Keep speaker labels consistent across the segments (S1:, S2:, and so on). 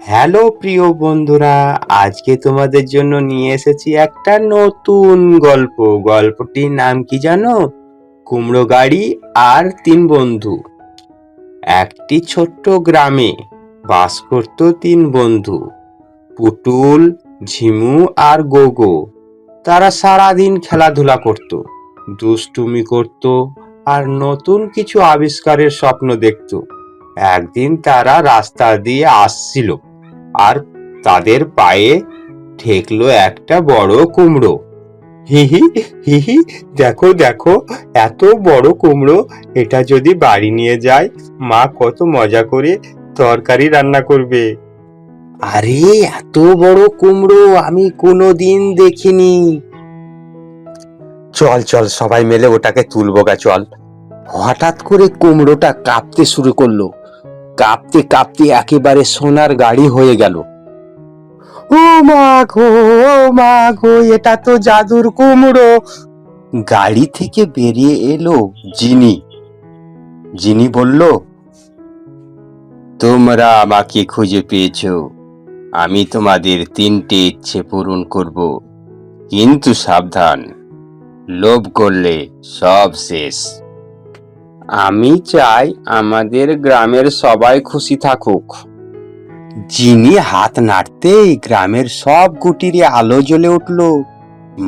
S1: Hello প্রিয় বন্ধুরা, আজকে তোমাদের জন্য নিয়ে এসেছি একটা নতুন গল্প। গল্পটির নাম কি জানো? কুমড়ো গাড়ি আর তিন বন্ধু। একটি ছোট্ট গ্রামে বাস করত তিন বন্ধু, পুটুল, ঝিমু আর গোগো। তারা সারাদিন খেলাধুলা করত, দুষ্টুমি করত আর নতুন কিছু আবিষ্কারের স্বপ্ন দেখত। একদিন তারা রাস্তা দিয়ে আসছিল, আর তাদের পায়ে ঠেকলো একটা বড় কুমড়ো। হিহি হিহি, দেখো দেখো, এত বড় কুমড়ো! এটা যদি বাড়ি নিয়ে যায়, মা কত মজা করে তরকারি রান্না করবে। আরে, এত বড় কুমড়ো আমি কোনোদিন দেখিনি। চল চল, সবাই মিলে ওটাকে তুলবো গা, চল। হঠাৎ করে কুমড়োটা কাঁপতে শুরু করলো। কাঁপতে কাঁপতে একেবারে সোনার গাড়ি হয়ে গেল। ও মা গো, ও মা গো, এটা তো জাদুর কুমড়ো! গাড়ি থেকে বেরিয়ে এলো জিনি। জিনি বলল, তোমরা আমাকে খুঁজে পেয়েছো। আমি তোমাদের তিনটে ইচ্ছে পূরণ করব, কিন্তু সাবধান, লোভ করলে সব শেষ। আমি চাই আমাদের গ্রামের সবাই খুশি থাকুক। জিনি হাত নাড়তেই গ্রামের সব কুটিরে আলো জ্বলে উঠল।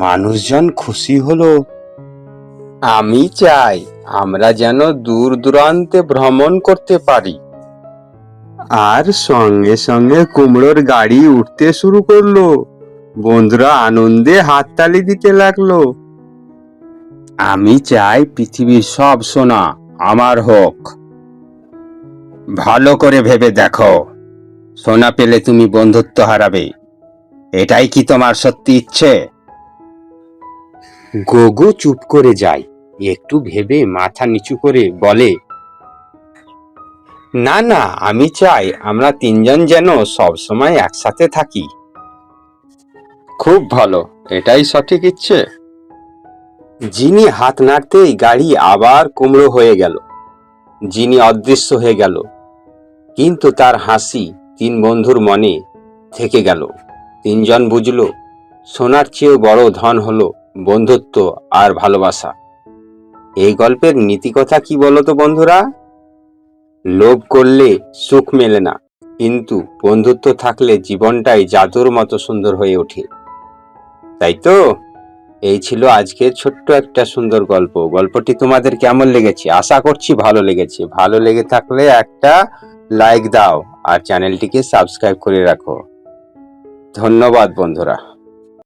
S1: মানুষজন খুশি হলো। আমি চাই আমরা যেন দূর দূরান্তে ভ্রমণ করতে পারি। আর সঙ্গে সঙ্গে কুমড়োর গাড়ি উঠতে শুরু করলো। বন্ধুরা আনন্দে হাততালি দিতে লাগলো। আমি চাই পৃথিবীর সব সোনা আমার হোক। ভালো করে ভেবে দেখো, সোনা পেলে তুমি বন্ধুত্ব হারাবে। এটাই কি তোমার সত্যি ইচ্ছে? গোগো চুপ করে যায়, একটু ভেবে মাথা নিচু করে বলে, না না, আমি চাই আমরা তিনজন যেন সব সময় একসাথে থাকি। খুব ভালো, এটাই সঠিক ইচ্ছে। জিনি হাত নাড়তেই গাড়ি আবার কুমড়ো হয়ে গেল। জিনি অদৃশ্য হয়ে গেল, কিন্তু তার হাসি তিন বন্ধুর মনে থেকে গেল। তিনজন বুঝলো, সোনার চেয়েও বড় ধন হলো বন্ধুত্ব আর ভালোবাসা। এই গল্পের নীতিকথা কি বলতো বন্ধুরা? লোভ করলে সুখ মেলে না, কিন্তু বন্ধুত্ব থাকলে জীবনটাই জাদুর মতো সুন্দর হয়ে ওঠে। তাই তো, এই ছিল আজকের ছোট্ট একটা সুন্দর গল্প। গল্পটি তোমাদের কেমন লেগেছে? আশা করছি ভালো লেগেছে। ভালো লেগে থাকলে একটা লাইক দাও আর চ্যানেলটিকে সাবস্ক্রাইব করে রাখো। ধন্যবাদ বন্ধুরা।